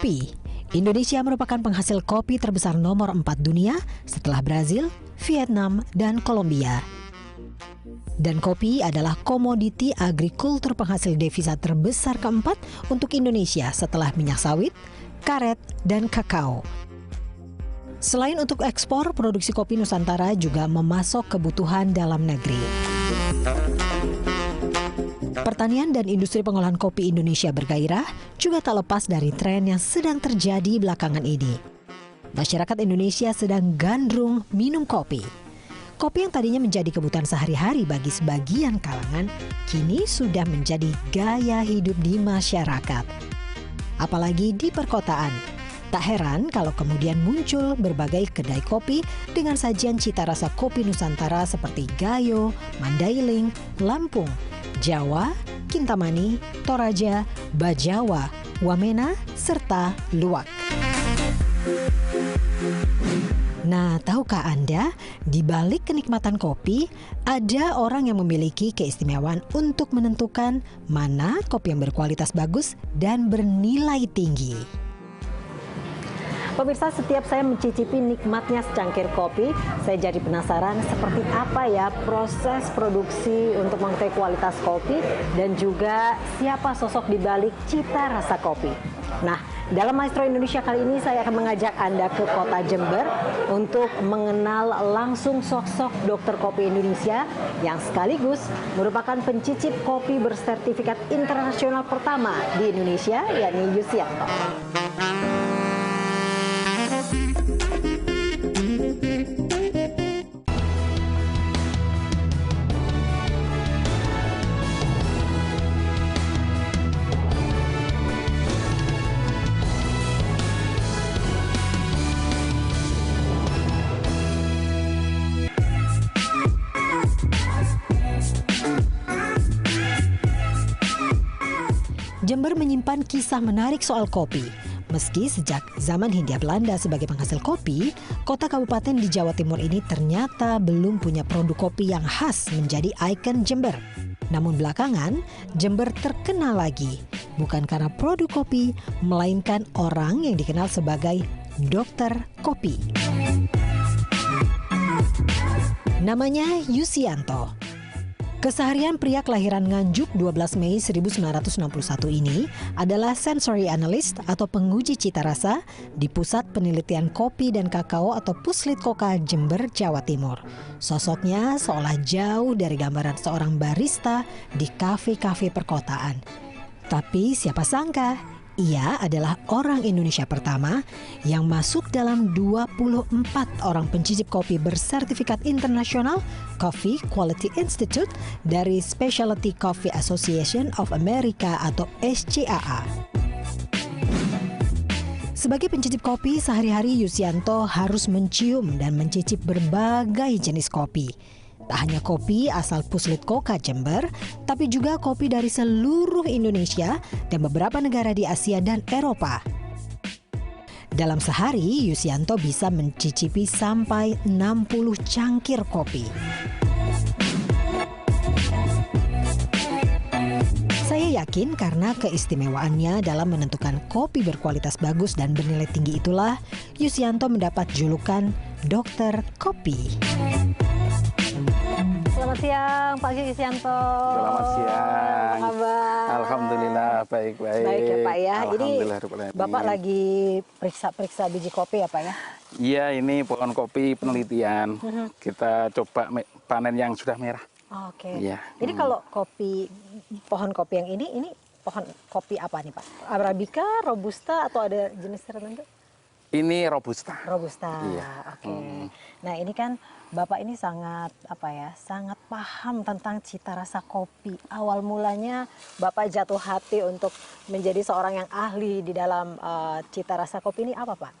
Kopi. Indonesia merupakan penghasil kopi terbesar nomor 4 dunia setelah Brazil, Vietnam, dan Kolombia. Dan kopi adalah komoditi agrikultur penghasil devisa terbesar keempat untuk Indonesia setelah minyak sawit, karet, dan kakao. Selain untuk ekspor, produksi kopi Nusantara juga memasok kebutuhan dalam negeri. Pertanian dan industri pengolahan kopi Indonesia bergairah juga tak lepas dari tren yang sedang terjadi belakangan ini. Masyarakat Indonesia sedang gandrung minum kopi. Kopi yang tadinya menjadi kebutuhan sehari-hari bagi sebagian kalangan, kini sudah menjadi gaya hidup di masyarakat. Apalagi di perkotaan. Tak heran kalau kemudian muncul berbagai kedai kopi dengan sajian cita rasa kopi Nusantara seperti Gayo, Mandailing, Lampung, Jawa, Kintamani, Toraja, Bajawa, Wamena, serta Luwak. Nah, tahukah Anda, di balik kenikmatan kopi, ada orang yang memiliki keistimewaan untuk menentukan mana kopi yang berkualitas bagus dan bernilai tinggi. Pemirsa, setiap saya mencicipi nikmatnya secangkir kopi, saya jadi penasaran seperti apa ya proses produksi untuk mengetahui kualitas kopi dan juga siapa sosok di balik cita rasa kopi. Nah, dalam Maestro Indonesia kali ini saya akan mengajak Anda ke kota Jember untuk mengenal langsung sosok dokter kopi Indonesia yang sekaligus merupakan pencicip kopi bersertifikat internasional pertama di Indonesia, yakni Yusianto. Jember menyimpan kisah menarik soal kopi. Meski sejak zaman Hindia Belanda sebagai penghasil kopi, kota kabupaten di Jawa Timur ini ternyata belum punya produk kopi yang khas menjadi ikon Jember. Namun belakangan, Jember terkenal lagi. Bukan karena produk kopi, melainkan orang yang dikenal sebagai dokter kopi. Namanya Yusianto. Keseharian pria kelahiran Nganjuk 12 Mei 1961 ini adalah sensory analyst atau penguji cita rasa di Pusat Penelitian Kopi dan Kakao atau Puslitkoka Jember, Jawa Timur. Sosoknya seolah jauh dari gambaran seorang barista di kafe-kafe perkotaan. Tapi siapa sangka, ia adalah orang Indonesia pertama yang masuk dalam 24 orang pencicip kopi bersertifikat internasional Coffee Quality Institute dari Specialty Coffee Association of America atau SCAA. Sebagai pencicip kopi, sehari-hari Yusianto harus mencium dan mencicip berbagai jenis kopi. Tak hanya kopi asal Puslitkoka Jember, tapi juga kopi dari seluruh Indonesia dan beberapa negara di Asia dan Eropa. Dalam sehari, Yusianto bisa mencicipi sampai 60 cangkir kopi. Saya yakin karena keistimewaannya dalam menentukan kopi berkualitas bagus dan bernilai tinggi itulah, Yusianto mendapat julukan Dokter Kopi. Selamat siang Pak Yusianto. Selamat siang. Apa kabar? Alhamdulillah baik-baik. Baik ya Pak ya. Ini Alhamdulillah. Bapak lagi periksa biji kopi ya Pak ya? Iya, ini pohon kopi penelitian. Kita coba panen yang sudah merah. Oke. Iya. Jadi kalau pohon kopi yang ini pohon kopi apa nih Pak? Arabica, Robusta atau ada jenis tertentu? Ini Robusta. Robusta. Iya. Oke. Nah, ini kan Bapak ini sangat sangat paham tentang cita rasa kopi. Awal mulanya Bapak jatuh hati untuk menjadi seorang yang ahli di dalam cita rasa kopi ini apa Pak?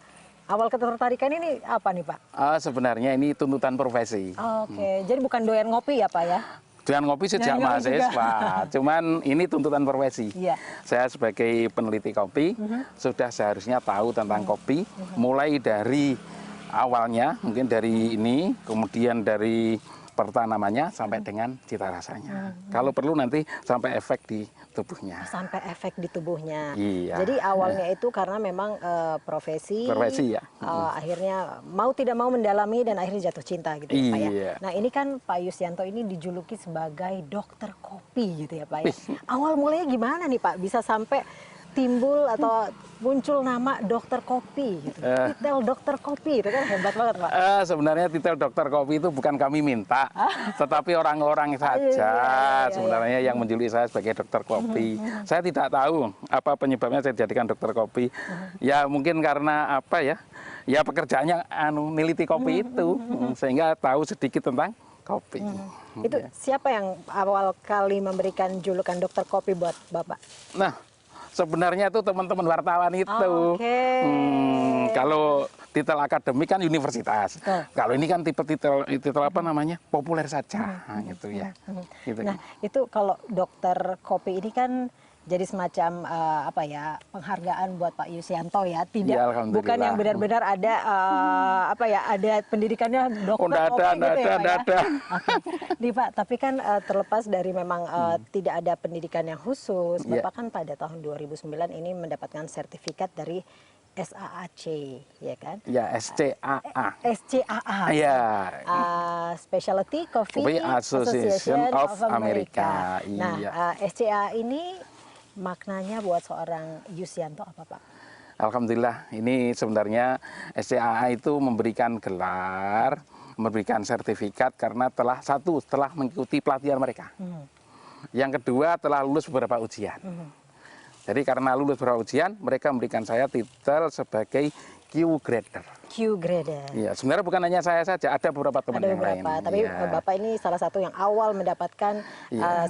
Awal ketertarikan ini apa nih Pak? Sebenarnya ini tuntutan profesi. Oke, jadi bukan doyan ngopi ya Pak ya? Doyan ngopi sejak mahasiswa, cuman ini tuntutan profesi. Iya. Saya sebagai peneliti kopi sudah seharusnya tahu tentang kopi, mulai dari awalnya mungkin dari ini, kemudian dari pertanamannya sampai dengan cita rasanya. Kalau perlu nanti sampai efek di tubuhnya. Sampai efek di tubuhnya. Iya. Jadi awalnya itu karena memang profesi ya. Akhirnya mau tidak mau mendalami dan akhirnya jatuh cinta gitu ya Pak ya. Iya. Nah ini kan Pak Yusianto ini dijuluki sebagai dokter kopi gitu ya Pak ya. Awal mulanya gimana nih Pak bisa sampai timbul atau muncul nama dokter kopi gitu. Titel dokter kopi itu kan hebat banget Pak. Sebenarnya titel dokter kopi itu bukan kami minta, tetapi orang-orang saja sebenarnya yang menjuluki saya sebagai dokter kopi. Saya tidak tahu apa penyebabnya saya dijadikan dokter kopi. Ya mungkin karena apa ya? Ya pekerjaannya neliti kopi itu sehingga tahu sedikit tentang kopi. Itu siapa yang awal kali memberikan julukan dokter kopi buat Bapak? Nah, sebenarnya itu teman-teman wartawan itu. Kalau titel akademik kan universitas. Kalau ini kan titel apa namanya? Populer saja gitu ya. Gitu. Nah, itu kalau dokter kopi ini kan jadi semacam apa ya, penghargaan buat Pak Yusianto ya. Tidak Ya, bukan yang benar-benar ada apa ya, ada pendidikannya dokter kopi gitu ya Pak ya. Nih Pak, tapi kan terlepas dari memang tidak ada pendidikan yang khusus, Bapak kan pada tahun 2009 ini mendapatkan sertifikat dari SAAC, ya kan? Ya, SCAA. SCAA. Ya. Specialty Coffee Association of America. Nah, SCAA ini maknanya buat seorang Yusianto apa Pak? Alhamdulillah, ini sebenarnya SCAA itu memberikan gelar, memberikan sertifikat karena telah mengikuti pelatihan mereka. Yang kedua telah lulus beberapa ujian. Jadi karena lulus beberapa ujian, mereka memberikan saya titel sebagai Q grader. Q grader. Iya, sebenarnya bukan hanya saya saja, ada beberapa teman yang lain. Tapi Bapak ini salah satu yang awal mendapatkan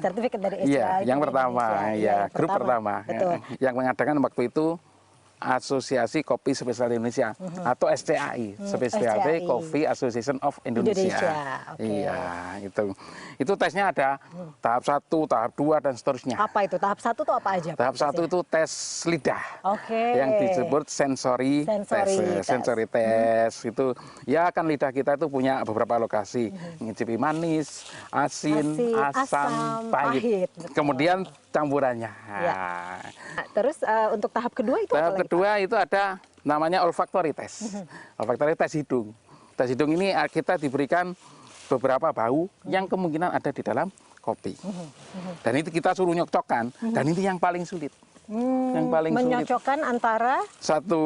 sertifikat dari SCAA. Iya, yang pertama, grup pertama. Betul. Yang mengadakan waktu itu Asosiasi Kopi Spesial Indonesia atau SCAI, Specialty Coffee Association of Indonesia. Iya, itu tesnya ada tahap 1, tahap 2 dan seterusnya. Apa itu? Tahap 1 itu apa aja? Tahap 1 itu tes lidah. Yang disebut sensory test. Itu ya kan lidah kita itu punya beberapa lokasi, ngicipi manis, asin, asam, pahit. Kemudian campurannya. Nah, terus untuk tahap kedua itu tahap kedua itu ada namanya olfactory test. Olfactory test hidung. Tes hidung ini kita diberikan beberapa bau yang kemungkinan ada di dalam kopi. Dan itu kita suruh nyocokkan. Dan ini yang paling sulit. Yang paling menyocokkan sulit. Antara satu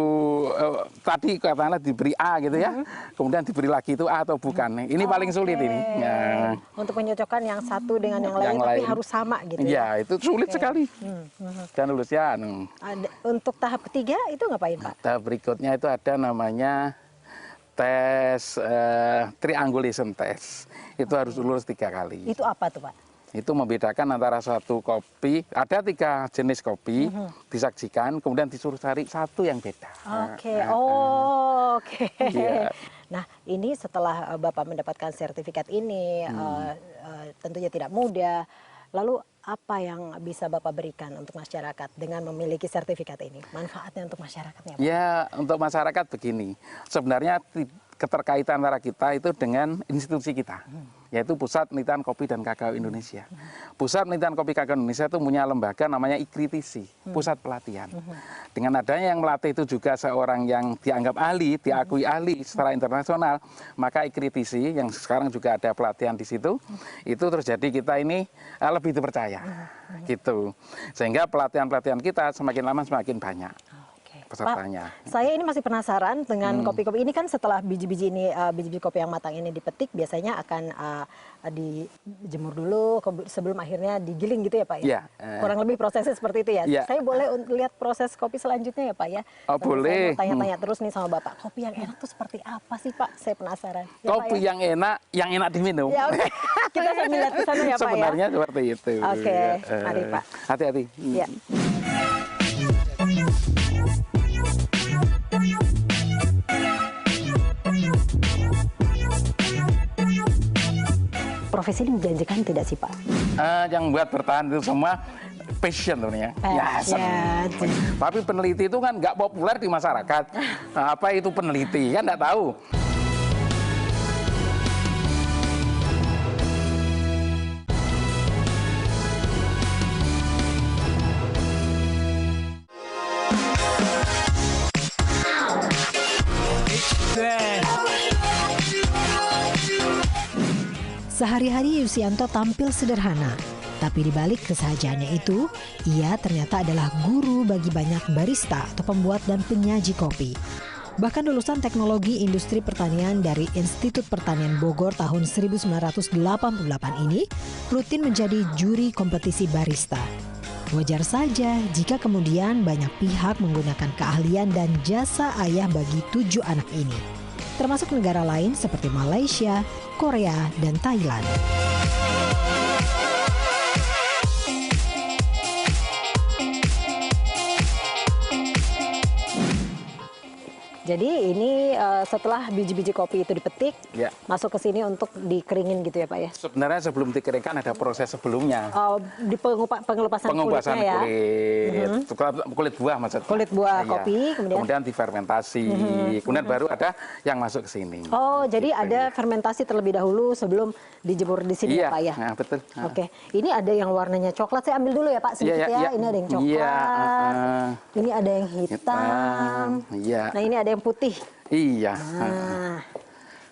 tadi katakanlah diberi A gitu ya, kemudian diberi lagi itu A atau bukan. Ini paling sulit ini. Ya. Untuk menyocokkan yang satu dengan yang lain, tapi harus sama gitu. Ya, itu sulit sekali. Dan lulusnya. Untuk tahap ketiga itu ngapain Pak? Tahap berikutnya itu ada namanya tes triangulation test. Itu harus lulus 3 kali. Itu apa tuh Pak? Itu membedakan antara satu kopi, ada 3 jenis kopi, disajikan, kemudian disuruh cari satu yang beda. Oke. Nah, ini setelah Bapak mendapatkan sertifikat ini, tentunya tidak mudah. Lalu apa yang bisa Bapak berikan untuk masyarakat dengan memiliki sertifikat ini? Manfaatnya untuk masyarakatnya Pak? Ya, untuk masyarakat begini, sebenarnya keterkaitan antara kita itu dengan institusi kita, yaitu Pusat Penelitian Kopi dan Kakao Indonesia. Pusat Penelitian Kopi Kakao Indonesia itu punya lembaga namanya IKRITISI, Pusat Pelatihan. Dengan adanya yang melatih itu juga seorang yang dianggap ahli, diakui ahli secara internasional, maka IKRITISI yang sekarang juga ada pelatihan di situ, itu terjadi kita ini lebih dipercaya, gitu. Sehingga pelatihan-pelatihan kita semakin lama semakin banyak pesertanya. Pak, saya ini masih penasaran dengan kopi-kopi ini kan setelah biji-biji ini, biji-biji kopi yang matang ini dipetik, biasanya akan dijemur dulu sebelum akhirnya digiling gitu ya Pak ya? Kurang lebih prosesnya seperti itu ya? Saya boleh lihat proses kopi selanjutnya ya Pak ya? Boleh. Saya mau tanya-tanya terus nih sama Bapak, kopi yang enak tuh seperti apa sih Pak? Saya penasaran. Ya, kopi yang enak diminum. Ya, kita sambil lihat ke sana ya Pak ya? Sebenarnya seperti itu. Oke, mari Pak. Hati-hati. Ya. Profesi ini menjanjikan tidak sih Pak? Yang buat bertahan itu semua passion sebenarnya. Tapi peneliti itu kan nggak populer di masyarakat. Apa itu peneliti kan nggak tahu. Sehari-hari Yusianto tampil sederhana, tapi di balik kesahajaannya itu, ia ternyata adalah guru bagi banyak barista atau pembuat dan penyaji kopi. Bahkan lulusan teknologi industri pertanian dari Institut Pertanian Bogor tahun 1988 ini rutin menjadi juri kompetisi barista. Wajar saja jika kemudian banyak pihak menggunakan keahlian dan jasa ayah bagi 7 anak ini, termasuk negara lain seperti Malaysia, Korea, dan Thailand. Jadi ini setelah biji-biji kopi itu dipetik, Ya. masuk ke sini untuk dikeringin gitu ya Pak ya? Sebenarnya sebelum dikeringkan ada proses sebelumnya. Di pengelupasan Pengupasan kulitnya ya? kulit buah maksudnya. Kulit buah Iya. kopi, kemudian difermentasi, kemudian baru ada yang masuk ke sini. Oh, jadi Gitu, ada ya. fermentasi terlebih dahulu sebelum dijemur di sini ya Iya, Pak ya? nah, betul. Nah. Oke, ini ada yang warnanya coklat. Saya ambil dulu ya Pak sedikit Iya, ya. iya. Ini ada yang coklat. Iya, Ini ada yang hitam. Iya. Nah, ini ada yang putih. Iya. Nah,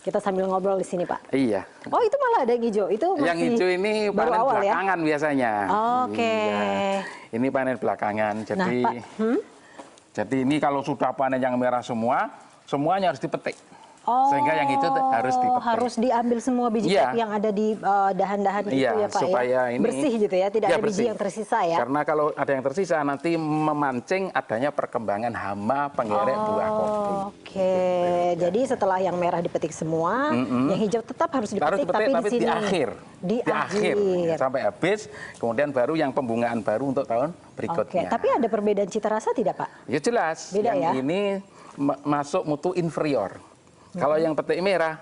kita sambil ngobrol di sini Pak. Iya. Oh, itu malah ada yang hijau. Itu masih Yang hijau ini baru panen awal ya? belakangan biasanya. Oke. Iya. Ini panen belakangan. Jadi, Nah, Pak, jadi ini kalau sudah panen yang merah semua, semuanya harus dipetik. Oh, Sehingga yang hijau harus dipetik. harus diambil semua biji Iya. kopi yang ada di dahan-dahan itu Iya, ya Pak supaya ya? ini Bersih gitu ya, tidak Iya, ada biji bersih. yang tersisa ya? Karena kalau ada yang tersisa nanti memancing adanya perkembangan hama pengerek buah kopi. Oke, jadi setelah yang merah dipetik semua, yang hijau tetap harus dipetik, Harus dipetik, tapi di sini di akhir. Di akhir. Sampai habis, kemudian baru yang pembungaan baru untuk tahun Oke, berikutnya. tapi ada perbedaan cita rasa tidak Pak? Ya jelas, Beda yang ya? ini masuk mutu inferior. Kalau yang petik merah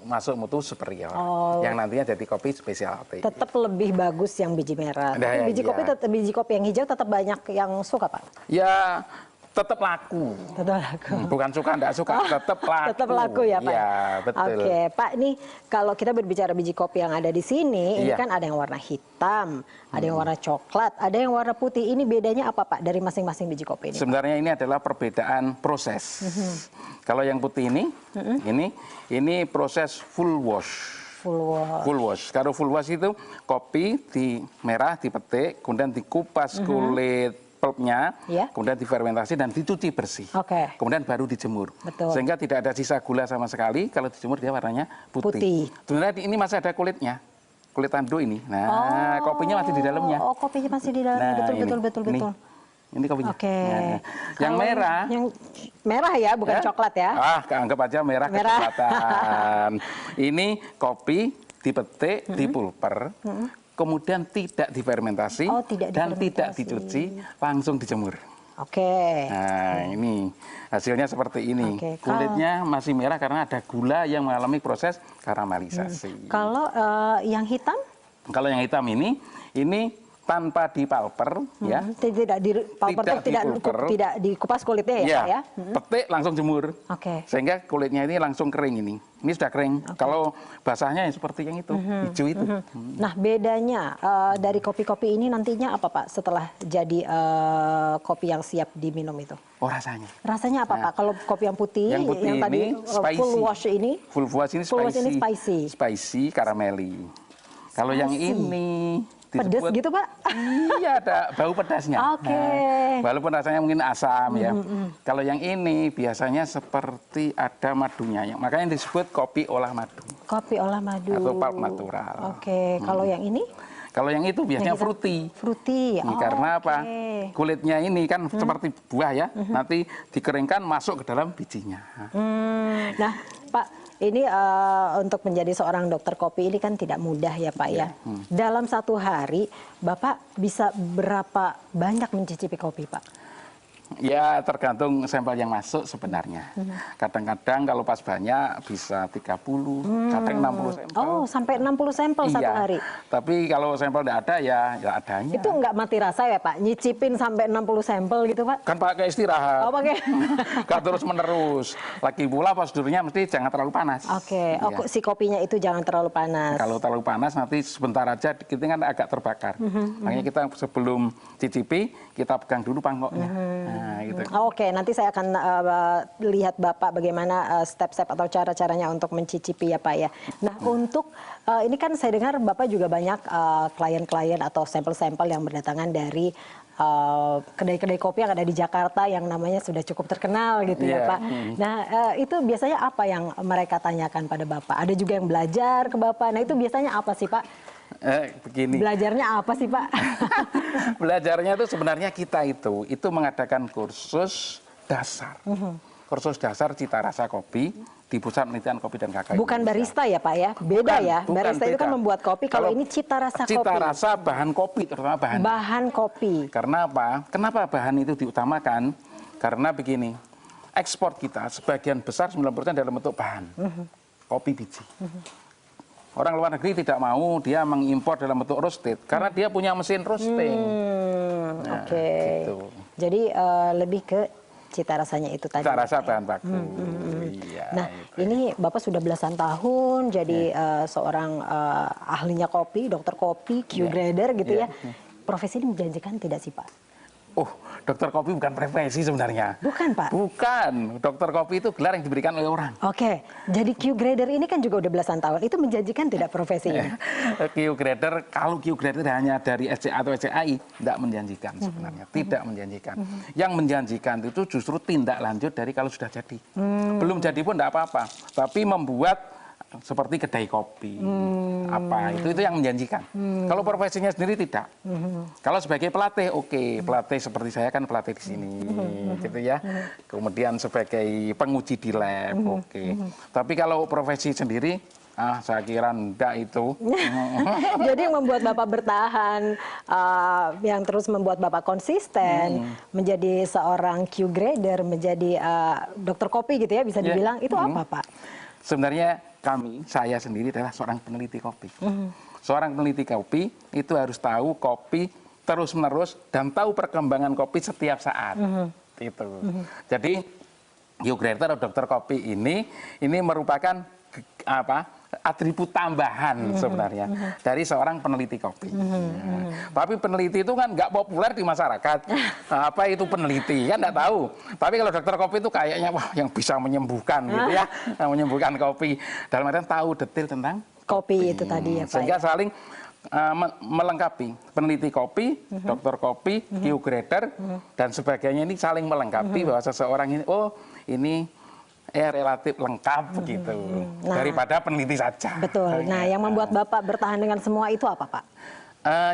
masuk mutu superior. Oh. Yang nantinya jadi kopi spesialty. Tetap lebih bagus yang biji merah. Nah, Tapi iya. biji kopi yang hijau tetap banyak yang suka Pak? Ya tetap laku. Tetap laku. Bukan suka, enggak suka, tetap laku. Tetap laku ya Pak? Iya, betul. Oke, Pak, ini kalau kita berbicara biji kopi yang ada di sini, ini Iya. kan ada yang warna hitam, ada yang warna coklat, ada yang warna putih. Ini bedanya apa Pak dari masing-masing biji kopi ini? Sebenarnya ini adalah perbedaan proses. Kalau yang putih ini proses full wash. Full wash. Kalau full wash itu kopi di merah dipetik, kemudian dikupas kulit pulpnya, Ya. kemudian difermentasi dan dicuci bersih. Oke. Kemudian baru dijemur. Betul. Sehingga tidak ada sisa gula sama sekali. Kalau dijemur dia warnanya Putih. putih. Sebenarnya ini masih ada kulitnya. Kulit tanduk ini. Nah, kopinya masih di dalamnya. Oh, kopinya masih di dalamnya. Nah, betul. Ini kopinya. Oke. Nah, yang Kalau merah. Yang merah ya, bukan coklat ya? Anggap aja merah Merah. kecoklatan. Ini kopi dipetik, dipulper, kemudian tidak difermentasi, Oh, tidak dan difermentasi. tidak dicuci, langsung dijemur. Oke. Nah, ini hasilnya seperti ini. Oke, Kulitnya masih merah karena ada gula yang mengalami proses karamelisasi. Kalau yang hitam? Kalau yang hitam ini tanpa dipalper, ya. Tidak di palper, tidak dikupas kulitnya ya, Pak ya? Petik langsung jemur. Oke. Sehingga kulitnya ini langsung kering ini. Ini sudah kering. Kalau basahnya ya seperti yang itu, hijau itu. Nah, bedanya dari kopi-kopi ini nantinya apa Pak setelah jadi kopi yang siap diminum itu? Oh, rasanya. Rasanya apa Pak? Kalau kopi yang putih, Yang putih tadi ini spicy. full wash ini? Full wash ini Full wash ini spicy. Spicy, karameli. Kalau yang ini Pedes disebut- gitu Pak? Iya, ada bau pedasnya. Oke. Nah, walaupun rasanya mungkin asam ya. Kalau yang ini biasanya seperti ada madunya. Makanya disebut kopi olah madu Kopi olah madu. atau pulp natural. Oke, kalau yang ini? Kalau yang itu biasanya Yang kita- fruity. Fruity. Ini karena oke. apa? Kulitnya ini kan seperti buah ya. Nanti dikeringkan masuk ke dalam bijinya. Nah, Pak, ini untuk menjadi seorang dokter kopi ini kan tidak mudah ya Pak ya. Dalam satu hari, Bapak bisa berapa banyak mencicipi kopi Pak? Ya tergantung sampel yang masuk sebenarnya. Kadang-kadang kalau pas banyak bisa 30, kadang 60 sampel. Oh, sampai 60 sampel satu Iya. hari. Tapi kalau sampel tidak ada ya adanya. Itu nggak mati rasa ya Pak? Nyicipin sampai 60 sampel gitu Pak? Kan pakai istirahat. Oh, pakai. Gak terus-menerus. Lagi pula prosedurnya mesti jangan terlalu panas. Oke, Iya. si kopinya itu jangan terlalu panas. Kalau terlalu panas nanti sebentar aja kita kan agak terbakar. Makanya kita sebelum cicipi kita pegang dulu pangkoknya. Nah, Nah, gitu. Oke, nanti saya akan lihat Bapak bagaimana step-step atau cara-caranya untuk mencicipi ya Pak ya. Nah untuk ini kan saya dengar Bapak juga banyak klien-klien atau sampel-sampel yang berdatangan dari kedai-kedai kopi yang ada di Jakarta yang namanya sudah cukup terkenal gitu ya Pak. Nah itu biasanya apa yang mereka tanyakan pada Bapak? Ada juga yang belajar ke Bapak. Nah itu biasanya apa sih Pak? Begini. Belajarnya apa sih Pak? Belajarnya itu sebenarnya kita itu mengadakan kursus dasar. Kursus dasar cita rasa kopi di Pusat Penelitian Kopi dan Kakao Bukan Indonesia. Barista ya Pak ya? Beda Bukan, ya? bukan, Barista itu kan beda. membuat kopi, kalau ini cita rasa kopi. Cita rasa bahan kopi, terutama bahan. Bahan kopi. Karena apa? Kenapa bahan itu diutamakan? Karena begini, ekspor kita sebagian besar 90% dalam bentuk bahan. Kopi biji. Orang luar negeri tidak mau dia mengimpor dalam bentuk roasted karena dia punya mesin roasting. Nah, Oke. gitu. Jadi lebih ke cita rasanya itu tadi. Cita rasa bahan baku. Iya, Nah, itu. ini Bapak sudah belasan tahun jadi seorang ahlinya kopi, dokter kopi, Q-grader gitu ya. Profesi ini menjanjikan tidak sih Pak? Oh, dokter kopi bukan profesi sebenarnya. Bukan Pak? Bukan. Dokter kopi itu gelar yang diberikan oleh orang. Oke, jadi Q-grader ini kan juga udah belasan tahun. Itu menjanjikan tidak profesinya? Q-grader, kalau Q-grader hanya dari SCA atau SCAI, tidak menjanjikan sebenarnya. Tidak menjanjikan. Yang menjanjikan itu justru tindak lanjut dari kalau sudah jadi. Belum jadi pun tidak apa-apa. Tapi membuat seperti kedai kopi, apa itu yang menjanjikan. Kalau profesinya sendiri tidak. Kalau sebagai pelatih, oke, pelatih seperti saya kan pelatih di sini, gitu ya. Kemudian sebagai penguji di lab, oke. Tapi kalau profesi sendiri, saya kira enggak itu. Jadi yang membuat Bapak bertahan, yang terus membuat Bapak konsisten, menjadi seorang Q-grader, menjadi dokter kopi gitu ya, bisa dibilang, itu apa Pak? Sebenarnya saya sendiri adalah seorang peneliti kopi. Seorang peneliti kopi itu harus tahu kopi terus-menerus dan tahu perkembangan kopi setiap saat. Itu. Jadi, Q-grader atau dokter kopi ini merupakan atribut tambahan sebenarnya dari seorang peneliti kopi. Tapi peneliti itu kan nggak populer di masyarakat. Apa itu peneliti kan nggak tahu. Tapi kalau dokter kopi itu kayaknya wah yang bisa menyembuhkan gitu ya, menyembuhkan kopi. Dalam artian tahu detail tentang Kopi itu tadi ya Pak. Sehingga saling melengkapi. Peneliti kopi, dokter kopi, Q-grader dan sebagainya ini saling melengkapi bahwa seseorang ini ini relatif lengkap begitu daripada peneliti saja. Betul. Nah, yang membuat Bapak bertahan dengan semua itu apa, Pak?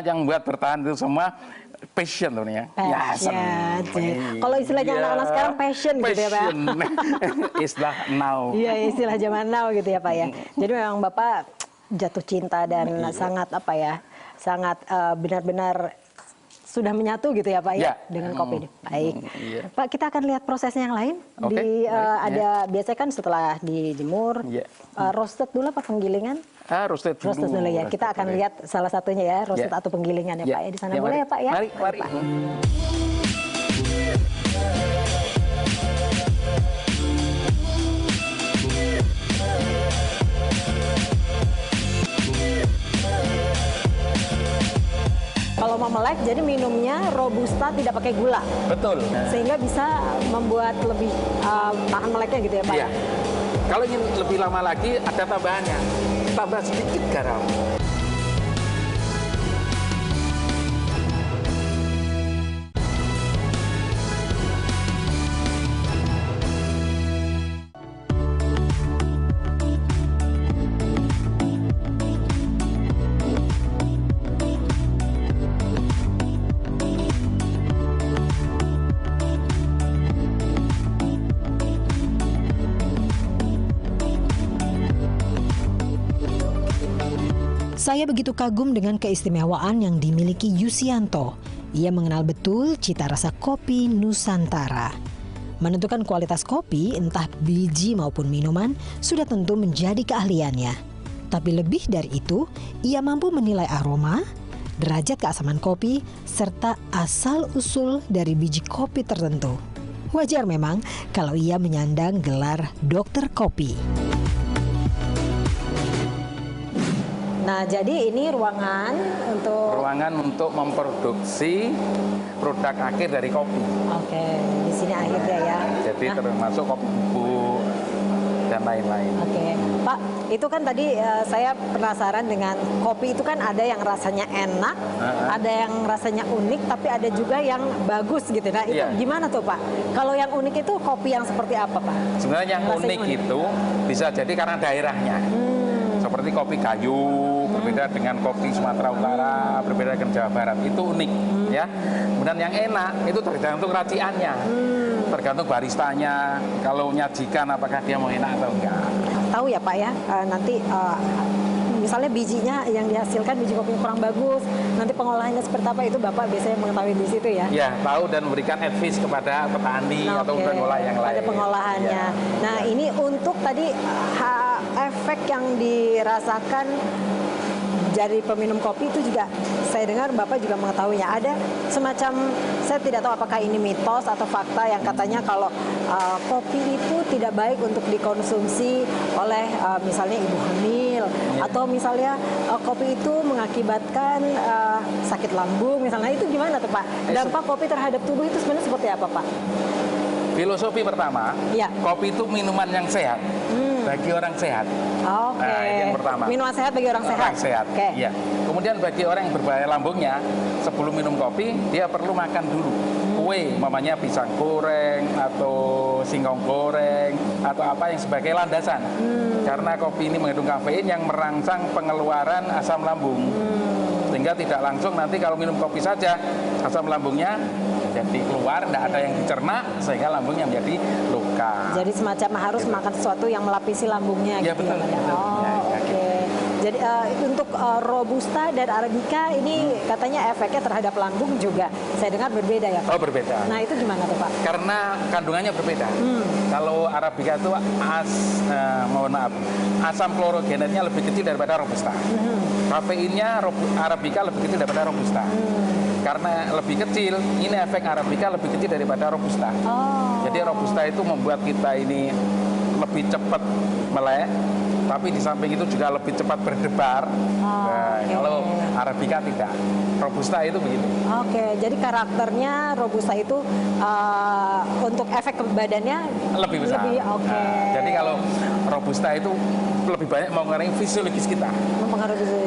Yang membuat bertahan itu semua passion tuh ya. Passion. Kalau istilahnya anak-anak sekarang passion gitu ya, Pak. Istilah now. Iya, istilah zaman now gitu ya, Pak ya. Jadi memang Bapak jatuh cinta dan sangat sangat benar-benar sudah menyatu gitu ya Pak ya, dengan kopi ini. Baik. Pak, kita akan lihat prosesnya yang lain. Biasanya kan setelah dijemur, roasted dulu apa penggilingan? Roasted dulu. Roasted dulu ya. Kita akan lihat salah satunya ya, roasted atau penggilingan ya Pak ya. Di sana boleh ya Pak ya? Mari. Pak. Kalau mau melek, jadi minumnya robusta tidak pakai gula. Betul. Sehingga bisa membuat lebih tahan meleknya gitu ya Pak? Iya. Kalau ingin lebih lama lagi, ada tambahannya. Tambah sedikit garam. Saya begitu kagum dengan keistimewaan yang dimiliki Yusianto. Ia mengenal betul cita rasa kopi Nusantara. Menentukan kualitas kopi, entah biji maupun minuman, sudah tentu menjadi keahliannya. Tapi lebih dari itu, ia mampu menilai aroma, derajat keasaman kopi, serta asal-usul dari biji kopi tertentu. Wajar memang kalau ia menyandang gelar dokter kopi. Nah, jadi ini ruangan untuk memproduksi produk akhir dari kopi. Oke, di sini akhirnya ya. Jadi termasuk kopi bubuk dan lain-lain. Oke, Pak, itu kan tadi saya penasaran dengan kopi itu kan ada yang rasanya enak, ada yang rasanya unik, tapi ada juga yang bagus gitu. Nah, itu gimana tuh Pak? Kalau yang unik itu kopi yang seperti apa Pak? Sebenarnya yang unik itu bisa jadi karena daerahnya. Seperti kopi Gayo berbeda dengan kopi Sumatera Utara, berbeda dengan Jawa Barat, itu unik ya. Kemudian yang enak itu tergantung raciannya, tergantung baristanya. Kalau nyajikan apakah dia mau enak atau enggak. Tahu ya Pak ya, nanti misalnya bijinya yang dihasilkan biji kopi kurang bagus, nanti pengolahannya seperti apa itu Bapak biasanya mengetahui di situ ya? Ya, tahu dan memberikan advice kepada petani atau pengolah yang lain. Pada pengolahannya. Ya. Nah, ini untuk tadi efek yang dirasakan dari peminum kopi itu juga saya dengar Bapak juga mengetahuinya. Ada semacam, saya tidak tahu apakah ini mitos atau fakta yang katanya kalau kopi itu tidak baik untuk dikonsumsi oleh misalnya ibu hamil, atau misalnya kopi itu mengakibatkan sakit lambung misalnya. Itu gimana tuh Pak? Dampak kopi terhadap tubuh itu sebenarnya seperti apa Pak? Filosofi pertama, kopi itu minuman yang sehat bagi orang sehat. Oke. Nah, ini yang pertama. Minuman sehat bagi orang sehat. Orang sehat. Iya. Kemudian bagi orang yang berbahaya lambungnya, sebelum minum kopi dia perlu makan dulu kue, mamanya pisang goreng atau singkong goreng atau apa yang sebagai landasan. Karena kopi ini mengandung kafein yang merangsang pengeluaran asam lambung. Sehingga tidak langsung nanti kalau minum kopi saja asam lambungnya jadi keluar, tidak ada yang dicerna sehingga lambungnya menjadi luka. Jadi semacam harus makan sesuatu yang melapisi lambungnya. Ya, gitu. Betul. Oke. Jadi untuk Robusta dan Arabica ini katanya efeknya terhadap lambung juga saya dengar berbeda ya Pak? Oh, berbeda. Nah, itu gimana tuh Pak? Karena kandungannya berbeda. Kalau Arabica itu asam klorogenetnya lebih kecil daripada Robusta. Kafeinnya Arabica lebih kecil daripada Robusta. Karena lebih kecil, ini efek Arabica lebih kecil daripada Robusta. Jadi Robusta itu membuat kita ini lebih cepat melek, tapi di samping itu juga lebih cepat berdebar. Kalau Arabica tidak. Robusta itu begitu. Oke, jadi karakternya Robusta itu untuk efek ke badannya lebih besar. Jadi kalau Robusta itu lebih banyak mengenai fisiologis kita.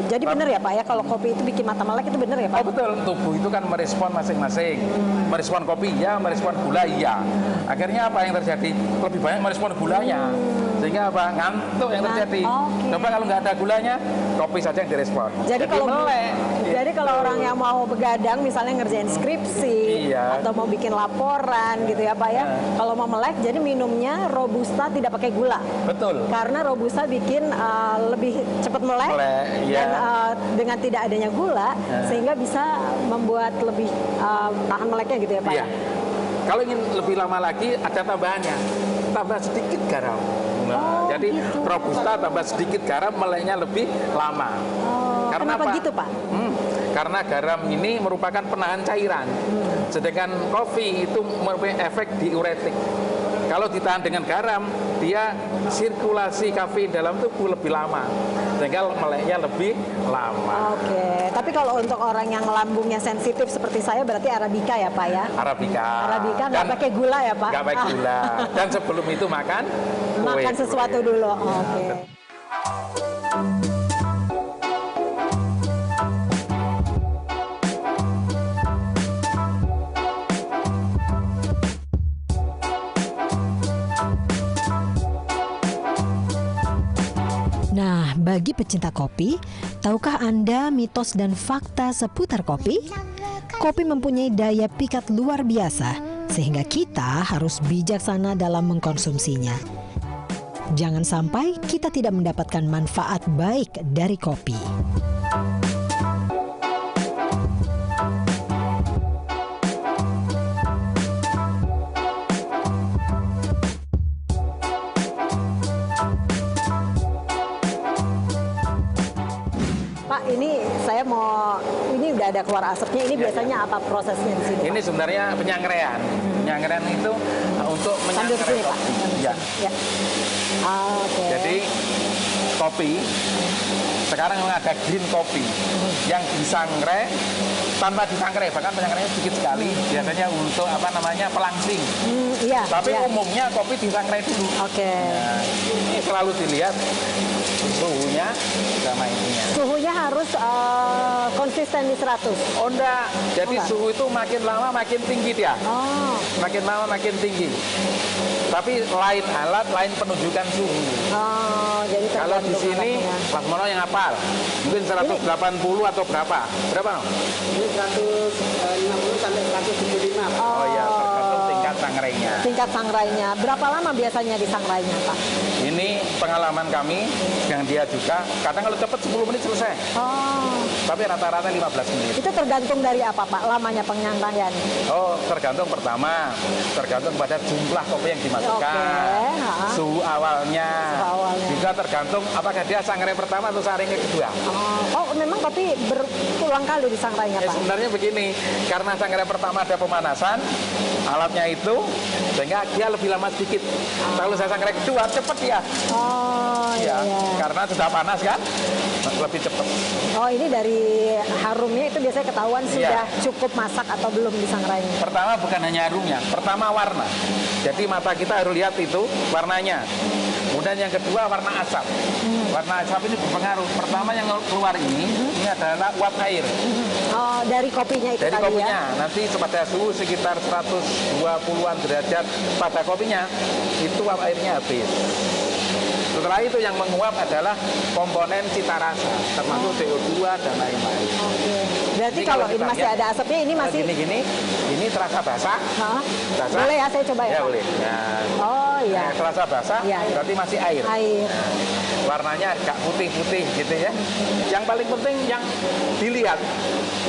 Jadi benar ya Pak ya, kalau kopi itu bikin mata melek itu benar ya Pak? Oh betul, tubuh itu kan merespon masing-masing. Merespon kopi ya, merespon gula iya. Akhirnya apa yang terjadi? Lebih banyak merespon gulanya. Sehingga apa? Ngantuk yang terjadi. Coba kalau nggak ada gulanya, kopi saja yang direspon. Jadi kalau melek. Jadi kalau orang yang mau begadang misalnya ngerjain skripsi atau mau bikin laporan gitu ya Pak ya. Kalau mau melek jadi minumnya Robusta tidak pakai gula. Betul. Karena Robusta bikin lebih cepat melek dan dengan tidak adanya gula sehingga bisa membuat lebih tahan meleknya gitu ya Pak. Kalau ingin lebih lama lagi ada tambahannya. Tambah sedikit garam. Jadi gitu. Robusta tambah sedikit garam meleknya lebih lama. Karena kenapa gitu Pak? Karena garam ini merupakan penahan cairan. Sedangkan kopi itu mempunyai efek diuretik. Kalau ditahan dengan garam, dia sirkulasi kafein dalam tubuh lebih lama, sehingga meleknya lebih lama. Oke, tapi kalau untuk orang yang lambungnya sensitif seperti saya, berarti Arabica ya Pak ya? Arabica nggak pakai gula ya Pak? Nggak pakai gula. Dan sebelum itu makan sesuatu dulu. Oke. Nah, bagi pecinta kopi, tahukah Anda mitos dan fakta seputar kopi? Kopi mempunyai daya pikat luar biasa, sehingga kita harus bijaksana dalam mengkonsumsinya. Jangan sampai kita tidak mendapatkan manfaat baik dari kopi. Ini saya ini udah ada keluar asapnya. Ini biasanya apa prosesnya di sini? Ini sebenarnya penyangrean. Penyangrean itu untuk menyangrai kopi. Jadi kopi. Sekarang memang ada green kopi yang disangrai tanpa disangrai, bahkan penyangkaiannya sedikit sekali. Biasanya untuk apa namanya pelangsing. Iya. Tapi iya. umumnya kopi disangrai dulu. Oke. Nah, ini selalu dilihat suhunya sama ininya. Suhunya harus konsisten di 100. Oh enggak, jadi enggak? suhu itu makin lama makin tinggi dia. Oh. Makin lama makin tinggi. Tapi lain alat, lain penunjukan suhu. Oh, jadi Kalau di tergantung sini, alatnya. Mas Mono yang hafal, mungkin 180 atau berapa? Berapa? Ini 150 sampai 175, Pak. Oh iya, tergantung tingkat sangrainya. Tingkat sangrainya. Berapa lama biasanya di sangrainya, Pak? Ini pengalaman kami, yang dia juga, kadang kalau cepat 10 menit selesai. Oh, Tapi rata-rata 15 menit. itu tergantung dari apa, Pak? Lamanya penyangraian. Oh, tergantung pertama, tergantung pada jumlah kopi yang dimasukkan, Oke, ha. suhu awalnya, Suhu awalnya. juga tergantung apakah dia sangrai pertama atau sangrai kedua. Oh, memang kopi berulang kali di sangrainya, Pak? Sebenarnya begini, karena sangrai pertama ada pemanasan, alatnya itu, sehingga dia lebih lama sedikit. Kalau saya sangrai kedua, cepat dia. Oh, Ya, iya. karena sudah panas kan, lebih cepat. Oh, ini dari harumnya itu biasanya ketahuan Iya. sudah cukup masak atau belum di sangrainya. Pertama bukan hanya aromanya, pertama warna. Jadi mata kita harus lihat itu warnanya. Kemudian yang kedua warna asap. Warna asap ini berpengaruh. Pertama yang keluar ini adalah uap air Oh, dari kopinya itu dari tadi kopinya. ya? Nanti pada suhu sekitar 120-an derajat pada kopinya, itu uap airnya habis. Setelah itu yang menguap adalah komponen cita rasa, termasuk CO2 dan lain-lain. Oke. Berarti Ini kalau kalau ini kita masih lihat, ada asapnya, ini masih... Gini-gini, ini terasa basah. Hah? Basah. Boleh ya, saya coba ya, Ya Pak? boleh. Nah, Oh, iya. terasa basah, Iya. berarti masih air. Air. Warnanya agak putih-putih gitu ya. Yang paling penting yang dilihat,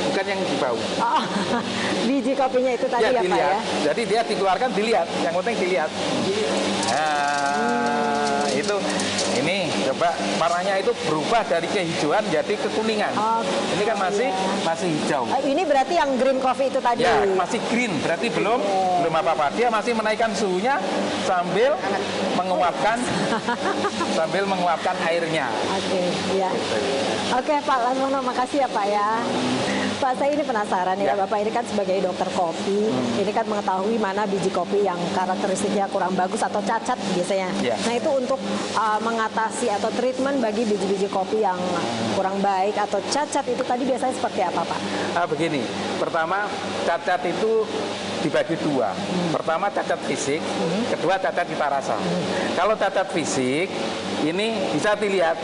bukan yang dibau. Oh, biji kopinya itu tadi ya, Pak dilihat. ya? Jadi dia dikeluarkan dilihat, yang penting dilihat. Nah, itu ini coba warnanya itu berubah dari kehijauan jadi kekuningan. Oh, Ini kan masih hijau. Ini berarti yang green coffee itu tadi? Ya, masih green, berarti belum apa-apa. Dia masih menaikkan suhunya sambil menguapkan airnya. Oke, iya. Oke, Pak Lasmono, makasih ya Pak ya. Pak, saya ini penasaran ya, Ya. Bapak ini kan sebagai dokter kopi, ini kan mengetahui mana biji kopi yang karakteristiknya kurang bagus atau cacat biasanya. Ya. Nah, itu untuk mengatasi atau treatment bagi biji-biji kopi yang kurang baik atau cacat itu tadi biasanya seperti apa, Pak? Begini, pertama cacat itu dibagi dua. Pertama cacat fisik, kedua cacat cita rasa. Kalau cacat fisik, ini bisa dilihat,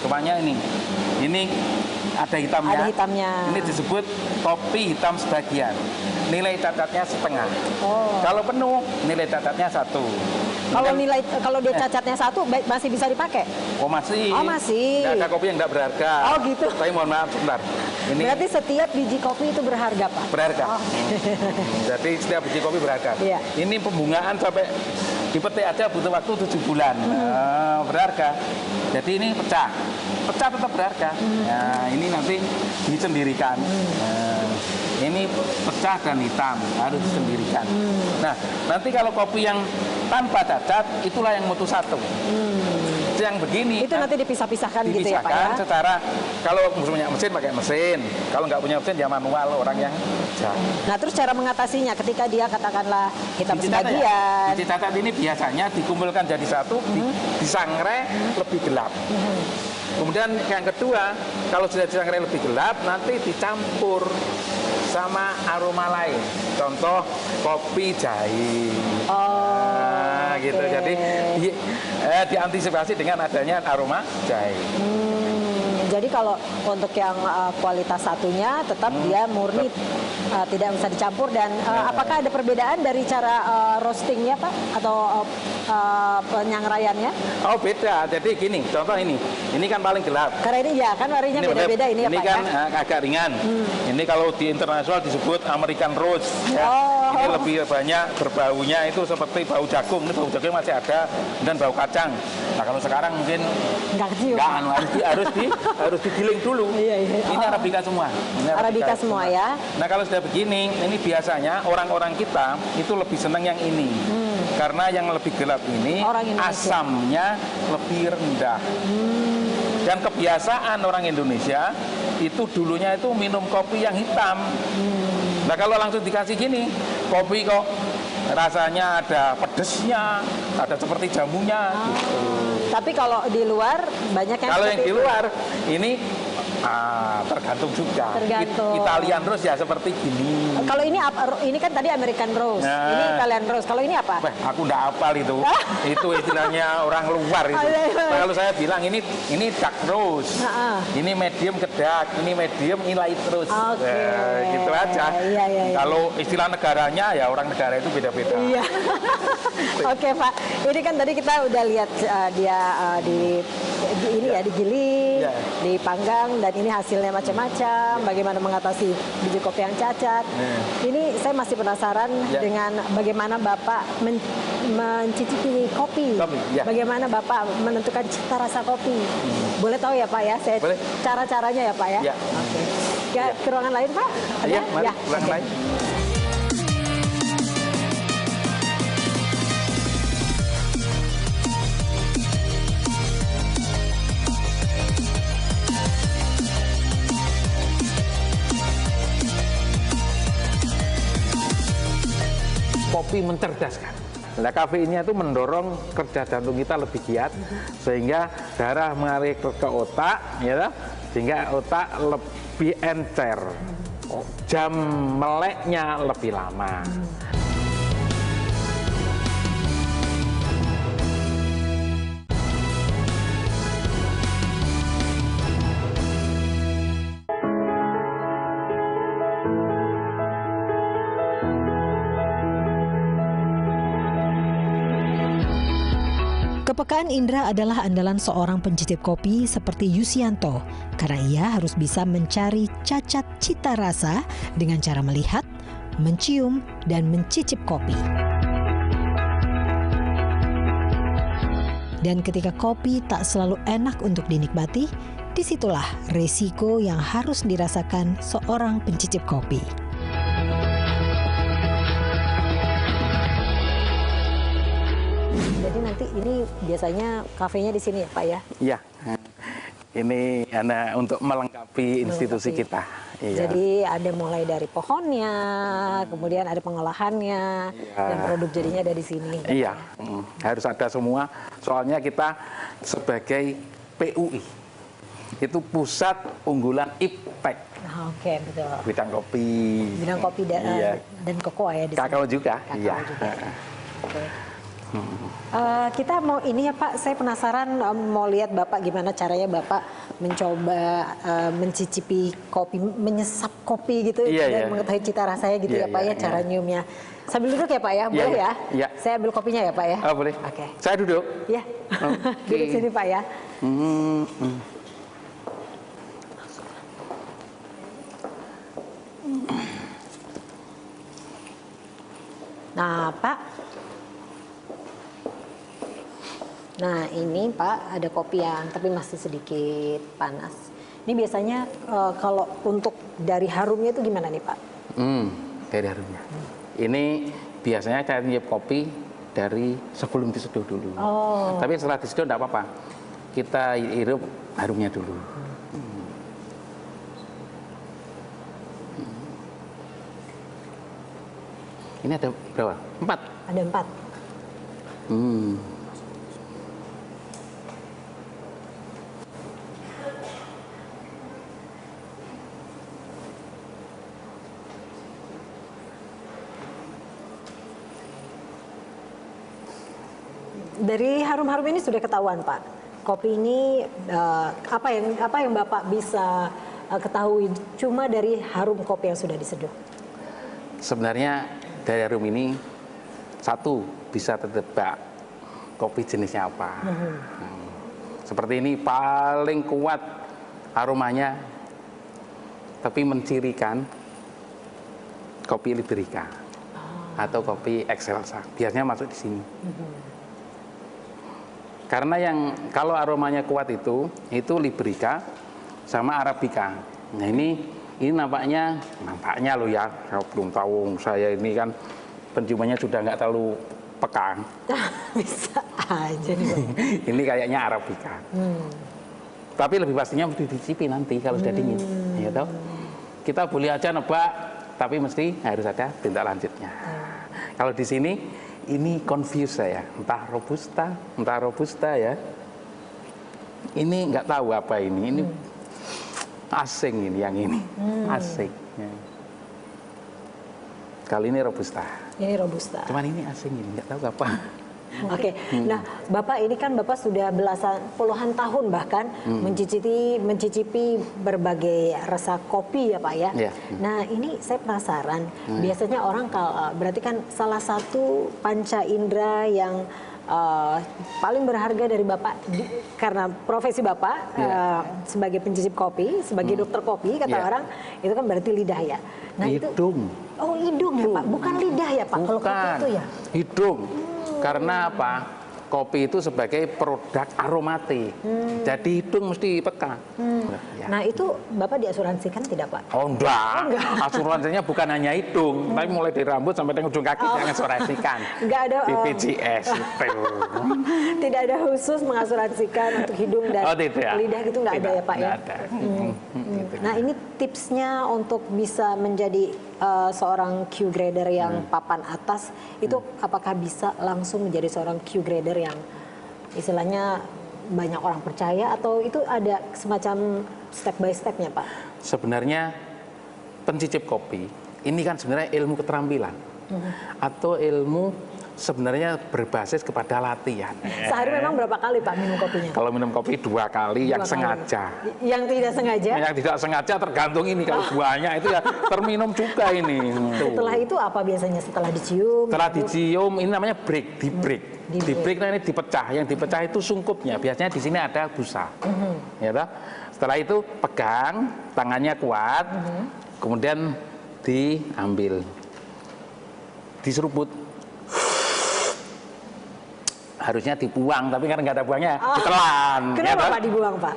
kemana ini ada hitamnya. Ada hitamnya. Ini disebut kopi hitam sebagian. Nilai cacatnya setengah. Oh. Kalau penuh, nilai cacatnya 1. Kalau dia cacatnya 1, masih bisa dipakai? Oh masih. Oh, masih. Nggak ada kopi yang nggak berharga. Oh, gitu. Tapi mohon maaf sebentar. Ini Berarti setiap biji kopi itu berharga, Pak? berharga. Oh. Jadi setiap biji kopi berharga. Iya. Ini pembungaan sampai dipetik aja butuh waktu 7 bulan. Berharga. Jadi ini pecah tetap berharga. Nah, ini nanti disendirikan. Nah, ini pecah dan hitam harus disendirikan. Nah, nanti kalau kopi yang tanpa cacat itulah yang mutu satu. Yang begini Itu nanti dipisah-pisahkan gitu ya, Pak ya? dipisahkan secara kalau punya mesin pakai mesin, kalau nggak punya mesin ya manual orang yang kerja. Nah, terus cara mengatasinya ketika dia katakanlah hitam Biji cacat sebagian. ya? Biji cacat ini biasanya dikumpulkan jadi satu, disangrai lebih gelap. Kemudian yang kedua, kalau sudah disangrai lebih gelap, nanti dicampur sama aroma lain. Contoh kopi jahe. Oh, Gitu. oke. Jadi diantisipasi dengan adanya aroma jahe. Jadi kalau untuk yang kualitas satunya tetap dia murni tidak bisa dicampur dan apakah ada perbedaan dari cara roastingnya, Pak, atau penyangraiannya? Oh beda, jadi gini, contoh ini kan paling gelap. Karena ini ya kan warnanya beda-beda ini ya, ini Pak kan ya? agak ringan. Ini kalau di internasional disebut American Roast. Ya. Oh. Ini lebih banyak berbaunya itu seperti bau jagung. Ini bau jagung masih ada dan bau kacang. Nah kalau sekarang mungkin Nggak kecium. harus digiling dulu. Iya, iya. Ini Arabica semua. Ini Arabica semua ya. Nah kalau sudah begini, ini biasanya orang-orang kita itu lebih senang yang ini. Karena yang lebih gelap ini Orang Indonesia. asamnya lebih rendah. Dan kebiasaan orang Indonesia itu dulunya itu minum kopi yang hitam. Nah kalau langsung dikasih gini, kopi kok rasanya ada pedesnya, ada seperti jamunya. Gitu. Tapi kalau di luar banyak yang Kalau yang seperti di itu. luar ini tergantung juga. Tergantung. Italian Rose ya seperti gini. Kalau ini apa? Ini kan tadi American Rose, Nah. ini Italian Rose. Kalau ini apa? Wah, aku nggak hafal itu. Itu istilahnya orang luar itu. Nah, kalau saya bilang ini dark rose. Ini medium ke dark, ini medium, ini light rose. Oke. Gitu aja. Iya, iya, iya. Kalau istilah negaranya ya orang negara itu beda-beda. Iya. Oke Pak, ini kan tadi kita udah lihat dia ini ya digiling, Ya. dipanggang, dan ini hasilnya macam-macam. Bagaimana mengatasi biji kopi yang cacat. Ini saya masih penasaran Ya. dengan bagaimana Bapak mencicipi kopi. Ya. Bagaimana Bapak menentukan cita rasa kopi. Boleh tahu ya Pak ya? Saya Boleh. cara-caranya ya Pak ya. Ya. Oke. Ya, ke ruangan lain Pak? Ada? Iya, mari Ya, ruangan oke. lain. Kopi mencerdaskan. Nah, kafeinnya itu mendorong kerja jantung kita lebih giat, sehingga darah mengalir ke otak, ya, sehingga otak lebih encer, jam meleknya lebih lama. Kepekaan indera adalah andalan seorang pencicip kopi seperti Yusianto, karena ia harus bisa mencari cacat cita rasa dengan cara melihat, mencium, dan mencicip kopi. Dan ketika kopi tak selalu enak untuk dinikmati, disitulah resiko yang harus dirasakan seorang pencicip kopi. Jadi nanti ini biasanya kafenya di sini ya Pak ya? Iya, ini untuk melengkapi institusi kita. Iya. Jadi ada mulai dari pohonnya, kemudian ada pengolahannya, dan produk jadinya ada di sini. Iya, harus ada semua. Soalnya kita sebagai PUI, itu pusat unggulan IPTEK. Oke, betul. Bidang kopi. Bidang kopi Iya. dan kokoa ya di sini. Kakao juga. Kakao Iya. juga. Oke. Kita mau ini ya Pak, saya penasaran mau lihat Bapak gimana caranya Bapak mencoba mencicipi kopi, menyesap kopi gitu, Iya, dan iya. mengetahui cita rasanya gitu Iya, ya Pak iya, ya, cara iya. nyiumnya. Sambil duduk ya Pak ya, boleh iya, ya? iya. Saya ambil kopinya ya Pak ya? Oh, boleh. Oke. Saya duduk. Ya, Oke. duduk sini Pak ya. Nah Pak, nah ini Pak ada kopi yang tapi masih sedikit panas. Ini biasanya kalau untuk dari harumnya itu gimana nih Pak? Dari harumnya. Ini biasanya saya nyiap kopi dari sebelum diseduh dulu. Oh. Tapi setelah diseduh enggak apa-apa. Kita hirup harumnya dulu. Ini ada berapa? 4. Ada 4. Dari harum-harum ini sudah ketahuan Pak. Kopi ini apa yang Bapak bisa ketahui cuma dari harum kopi yang sudah diseduh? Sebenarnya dari harum ini satu bisa tertebak kopi jenisnya apa. Seperti ini paling kuat aromanya, tapi mencirikan kopi Liberica atau kopi Excelsa. Biasanya masuk di sini. Karena yang kalau aromanya kuat itu Liberica sama Arabica. Nah ini nampaknya loh ya, saya belum tahu, saya ini kan penciumannya sudah nggak terlalu pekang. Bisa aja nih Bapak. Ini kayaknya Arabica. Tapi lebih pastinya mesti dicicipi nanti kalau sudah dingin. Ya toh? Kita boleh aja nebak, tapi mesti harus ada tindak lanjutnya. Kalau di sini ini confuse saya, entah robusta ya. Ini nggak tahu apa ini asing ini yang ini, asing. Ya. Kali ini robusta. Ini robusta. Cuman ini asing ini nggak tahu apa. Oke, nah Bapak ini kan Bapak sudah puluhan tahun bahkan mencicipi berbagai rasa kopi ya Pak ya. Yeah. Nah ini saya penasaran, biasanya orang kalau berarti kan salah satu panca indera yang paling berharga dari Bapak karena profesi Bapak sebagai pencicip kopi, sebagai dokter kopi kata orang itu kan berarti lidah ya. Nah hidung. Oh hidung ya Pak, bukan lidah ya Pak kalau kopi itu ya. Hidung. Karena apa? Kopi itu sebagai produk aromatik. Jadi hidung mesti peka. Ya. Nah itu Bapak diasuransikan tidak Pak? Oh enggak. Asuransinya bukan hanya hidung, tapi mulai dari rambut sampai dengan ujung kaki jangan asuransikan. Enggak ada BPJS itu. Tidak ada khusus mengasuransikan untuk hidung dan lidah gitu nggak ada ya Pak ya? Ada. Gitu. Nah ini tipsnya untuk bisa menjadi seorang Q grader yang papan atas itu apakah bisa langsung menjadi seorang Q grader yang istilahnya banyak orang percaya atau itu ada semacam step by stepnya Pak? Sebenarnya pencicip kopi ini kan sebenarnya ilmu keterampilan atau ilmu sebenarnya berbasis kepada latihan. Sehari memang berapa kali Pak minum kopinya? Kalau minum kopi 2 kali yang sengaja. Yang tidak sengaja? Yang tidak sengaja tergantung ini kalau buahnya itu ya terminum juga ini. Setelah itu apa biasanya setelah dicium? Setelah dicium ini namanya break, di break nah ini dipecah. Yang dipecah itu sungkupnya. Biasanya di sini ada busa. Ya toh? Setelah itu pegang, tangannya kuat, kemudian diambil, diseruput. Harusnya dibuang, tapi kan nggak ada buangnya, ditelan. Kenapa ya Pak dibuang Pak?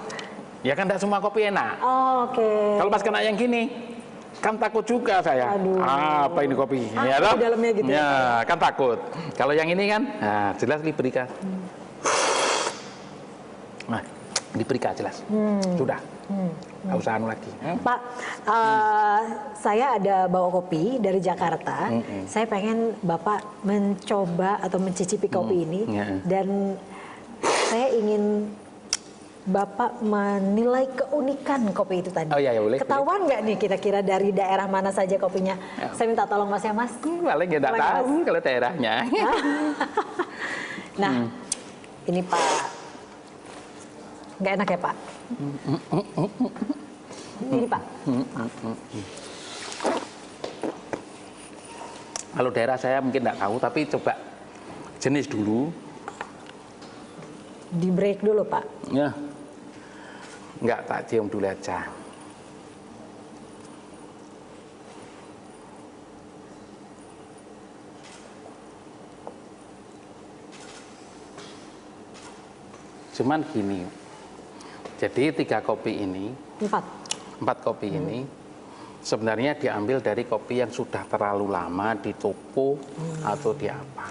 Ya kan tidak semua kopi enak. Oke. Kalau pas kena yang gini, kan takut juga saya. Aduh. Apa ini kopi? Ya di dalamnya gitu ya, kan takut. Kalau yang ini kan, nah, jelas Librica. Nah, Librica jelas. Sudah. Nggak usah anu lagi. Pak, saya ada bawa kopi dari Jakarta. Saya pengen Bapak mencoba atau mencicipi kopi ini. Dan saya ingin Bapak menilai keunikan kopi itu tadi. Oh iya, boleh. Ketahuan nggak nih kira-kira dari daerah mana saja kopinya? Saya minta tolong Mas ya Mas. Paling nggak tahu kalau daerahnya. Nah, ini Pak. Nggak enak ya Pak? Ini Pak. Kalau daerah saya mungkin nggak tahu, tapi coba jenis dulu. Di break dulu Pak. Ya, nggak tak cium dulu aja. Cuman gini. Jadi 3 kopi ini, 4 kopi ini sebenarnya diambil dari kopi yang sudah terlalu lama di toko atau di apa.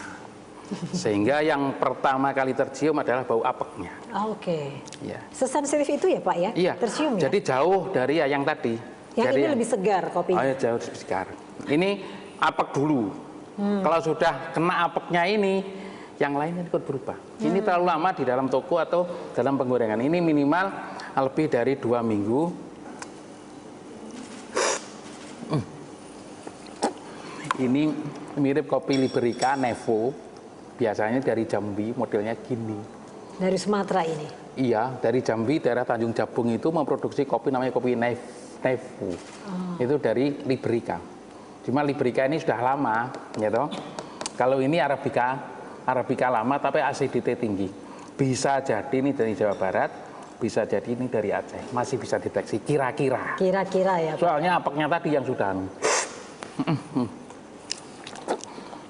Sehingga yang pertama kali tercium adalah bau apeknya. Oke. Ya. Sesensitif itu ya Pak ya? Iya. Tercium ya? Jadi jauh dari yang tadi. Yang dari ini lebih segar kopinya? Oh ya, jauh lebih segar. Ini apek dulu. Kalau sudah kena apeknya ini, yang lainnya ikut berubah. Ini terlalu lama di dalam toko atau dalam penggorengan. Ini minimal lebih dari 2 minggu. Ini mirip kopi Librica Nevo. Biasanya dari Jambi, modelnya gini. Dari Sumatera ini? Iya, dari Jambi, daerah Tanjung Jabung itu memproduksi kopi namanya kopi Nevo. Itu dari Librica. Cuma Librica ini sudah lama, gitu. Kalau ini Arabica lama tapi acidity tinggi. Bisa jadi ini dari Jawa Barat, bisa jadi ini dari Aceh. Masih bisa deteksi kira-kira. Kira-kira ya Pak. Soalnya apeknya tadi yang sudah.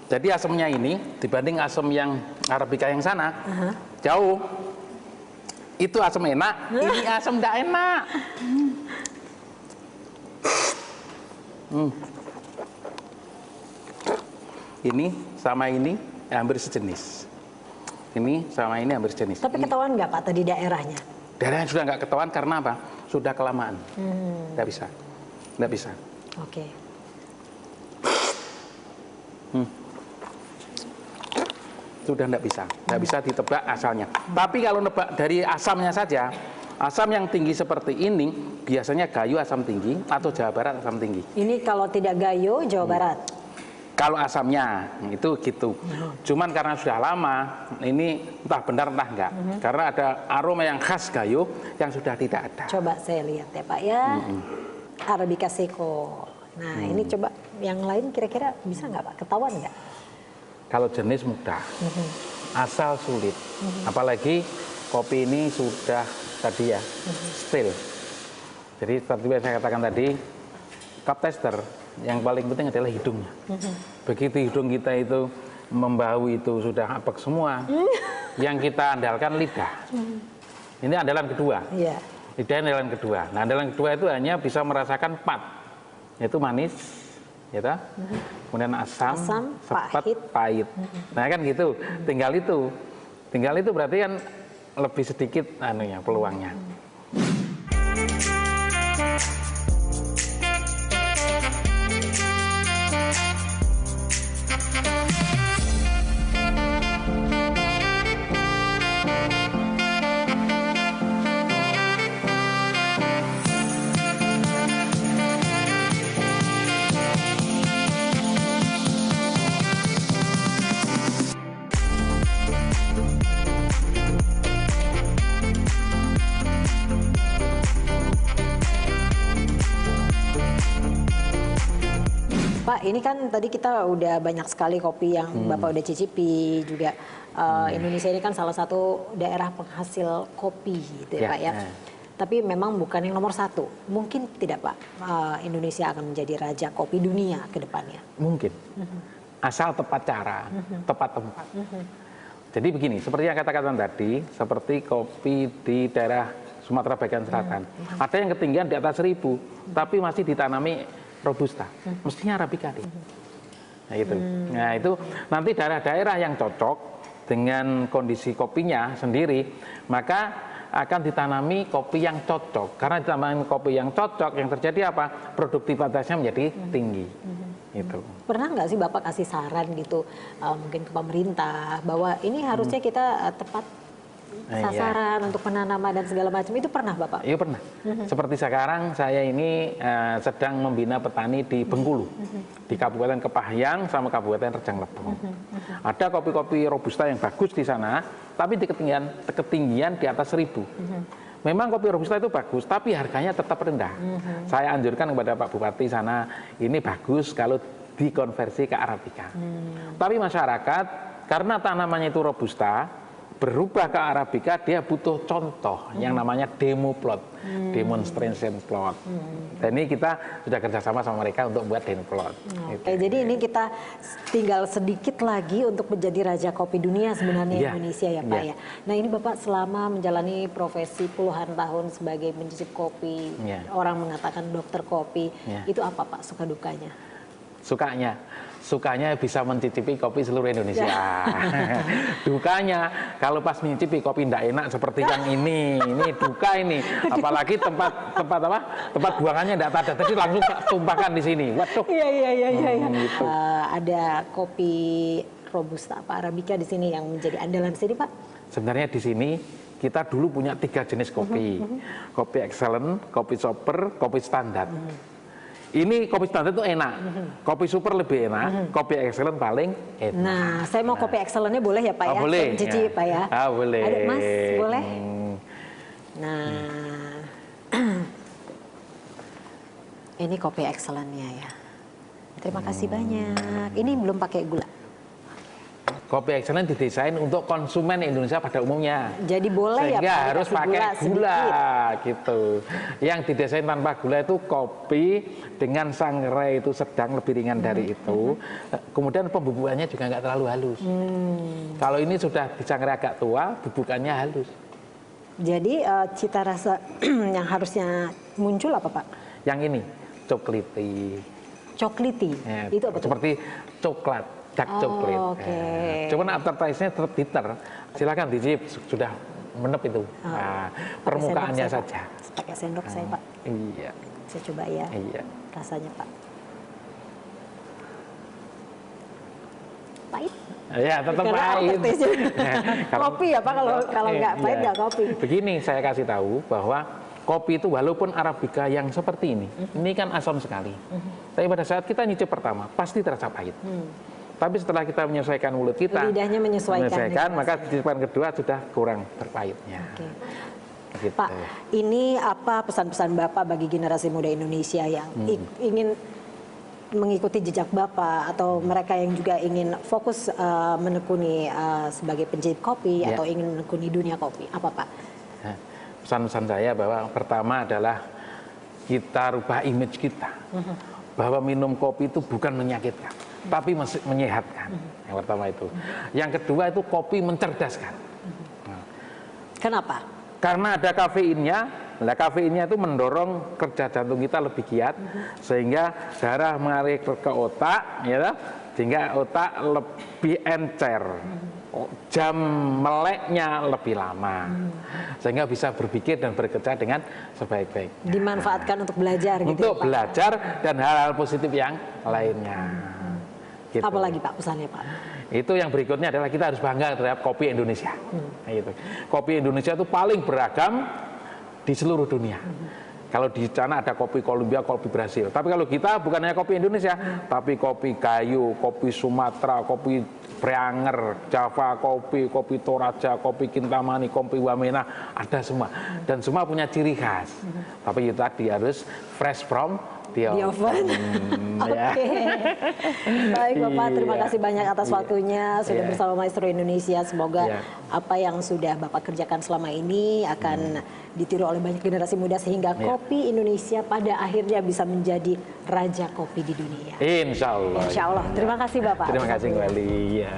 Jadi asamnya ini dibanding asam yang Arabica yang sana jauh. Itu asam enak, ini asam tidak enak. Ini sama ini hampir sejenis. Ini sama ini hampir sejenis. Tapi ketahuan nggak Pak tadi daerahnya? Daerahnya sudah nggak ketahuan karena apa? Sudah kelamaan. Nggak bisa. Nggak bisa. Oke. Sudah nggak bisa ditebak asalnya. Tapi kalau nebak dari asamnya saja, asam yang tinggi seperti ini biasanya Gayo asam tinggi atau Jawa Barat asam tinggi. Ini kalau tidak Gayo, Jawa Barat. Kalau asamnya itu gitu. Cuman karena sudah lama, ini entah benar entah enggak. Karena ada aroma yang khas Gayo yang sudah tidak ada. Coba saya lihat ya Pak ya. Arabica Seco. Nah ini coba yang lain kira-kira bisa nggak Pak? Ketahuan nggak? Kalau jenis mudah, asal sulit. Apalagi kopi ini sudah tadi ya, still. Jadi seperti yang saya katakan tadi, cup tester yang paling penting adalah hidungnya. Begitu hidung kita itu membau itu sudah apek semua, yang kita andalkan lidah. Ini andalan kedua. Lidah andalan kedua. Nah andalan kedua itu hanya bisa merasakan pat, yaitu manis. Gitu. Kemudian asam, sepet, pahit. Nah kan gitu. Tinggal itu berarti kan lebih sedikit anunya peluangnya. Pak, ini kan tadi kita udah banyak sekali kopi yang Bapak udah cicipi juga. Indonesia ini kan salah satu daerah penghasil kopi gitu ya Pak ya. Tapi memang bukan yang nomor satu. Mungkin tidak Pak, Indonesia akan menjadi raja kopi dunia ke depannya? Mungkin. Asal tepat cara, tepat tempat. Jadi begini, seperti yang katakan tadi, seperti kopi di daerah Sumatera bagian selatan. Ada yang ketinggian di atas 1000, tapi masih ditanami Robusta, mestinya Arabica deh. Nah itu, nah itu nanti daerah-daerah yang cocok dengan kondisi kopinya sendiri, maka akan ditanami kopi yang cocok. Karena ditanami kopi yang cocok, yang terjadi apa? Produktivitasnya menjadi tinggi. Itu. Pernah nggak sih Bapak kasih saran gitu, mungkin ke pemerintah bahwa ini harusnya kita tepat sasaran untuk penanaman dan segala macam, itu pernah Bapak? Iya pernah. Seperti sekarang saya ini sedang membina petani di Bengkulu, di Kabupaten Kepahyang sama Kabupaten Rejang Lebong. Ada kopi-kopi Robusta yang bagus di sana, tapi di ketinggian di atas 1000. Memang kopi Robusta itu bagus, tapi harganya tetap rendah. Saya anjurkan kepada Pak Bupati sana, ini bagus kalau dikonversi ke Arabica. Tapi masyarakat, karena tanamannya itu Robusta, berubah ke Arabica, dia butuh contoh yang namanya demo plot, demonstration plot. Dan ini kita sudah kerjasama sama mereka untuk buat demo plot. Oke, jadi ini kita tinggal sedikit lagi untuk menjadi raja kopi dunia sebenarnya Indonesia ya Pak ya. Nah ini Bapak selama menjalani profesi puluhan tahun sebagai mencicip kopi, orang mengatakan dokter kopi, itu apa Pak suka dukanya? Sukanya bisa mencicipi kopi seluruh Indonesia. Dukanya kalau pas mencicipi kopi tidak enak seperti yang ini duka ini. Apalagi tempat buangannya tidak ada, tadi langsung tumpahkan di sini. Waduh. Iya. Gitu. Ada kopi Robusta Pak Arabica di sini yang menjadi andalan sini Pak. Sebenarnya di sini kita dulu punya 3 jenis kopi. Kopi excellent, kopi super, kopi standar. Ini kopi standar itu enak, kopi super lebih enak, kopi excellent paling enak. Nah, saya mau kopi excellentnya boleh ya Pak ya? Boleh. Cicip Pak ya? Boleh. Aduh, Mas, boleh? Nah, ini kopi excellentnya ya. Terima kasih banyak. Ini belum pakai gula. Kopi excellent didesain untuk konsumen Indonesia pada umumnya. Jadi boleh sehingga ya Pak, harus pakai gula gitu. Yang didesain tanpa gula itu kopi dengan sangrai itu sedang lebih ringan dari itu. Kemudian pembubukannya juga nggak terlalu halus. Kalau ini sudah disangrai agak tua, bubukannya halus. Jadi cita rasa yang harusnya muncul apa Pak? Yang ini, cokliti. Cokliti? Ya, itu apa? Seperti coklat. dark chocolate. Oke. Cuman aftertaste-nya tetap bitter. Silakan dicicip, sudah menep itu. Nah, permukaannya saja. Pakai sendok saya, Pak. Iya. Saya coba ya. Iya. Rasanya, Pak. Pahit. Ya, tetap Karena pahit. Kopi ya, Pak, kalau nggak pahit nggak kopi. Begini saya kasih tahu bahwa kopi itu walaupun Arabica yang seperti ini kan asam sekali. Tapi pada saat kita nyicip pertama, pasti terasa pahit. Tapi setelah kita menyesuaikan mulut kita, lidahnya menyesuaikan maka cicipan kedua sudah kurang berpahitnya. Oke. Gitu. Pak, ini apa pesan-pesan Bapak bagi generasi muda Indonesia yang ingin mengikuti jejak Bapak atau mereka yang juga ingin fokus menekuni sebagai penjahit kopi atau ingin menekuni dunia kopi? Apa, Pak? Nah, pesan-pesan saya bahwa pertama adalah kita rubah image kita. Bahwa minum kopi itu bukan menyakitkan, tapi menyehatkan. Yang pertama itu. Yang kedua itu kopi mencerdaskan. Kenapa? Karena ada kafeinnya. Nah, kafeinnya itu mendorong kerja jantung kita lebih giat, sehingga darah mengalir ke otak, ya, sehingga otak lebih encer. Jam meleknya lebih lama, sehingga bisa berpikir dan bekerja dengan sebaik-baiknya. Dimanfaatkan untuk belajar gitu. Untuk ya, Pak? belajar dan hal-hal positif yang lainnya. Gitu. Apa lagi, Pak, pesannya, Pak? Itu yang berikutnya adalah kita harus bangga terhadap kopi Indonesia. Nah, gitu. Kopi Indonesia itu paling beragam di seluruh dunia. Kalau di sana ada kopi Kolombia, kopi Brasil. Tapi kalau kita bukan hanya kopi Indonesia, tapi kopi Gayo, kopi Sumatera, kopi Preanger, Java kopi, kopi Toraja, kopi Kintamani, kopi Wamena, ada semua. Dan semua punya ciri khas. Tapi itu tadi harus fresh from the oven. Oke. Baik, Bapak, terima kasih banyak atas waktunya sudah bersama Maestro Indonesia. Semoga apa yang sudah Bapak kerjakan selama ini akan ditiru oleh banyak generasi muda sehingga kopi Indonesia pada akhirnya bisa menjadi raja kopi di dunia. Insya Allah. Insya Allah. Terima kasih, Bapak. Terima kasih kembali. Ya.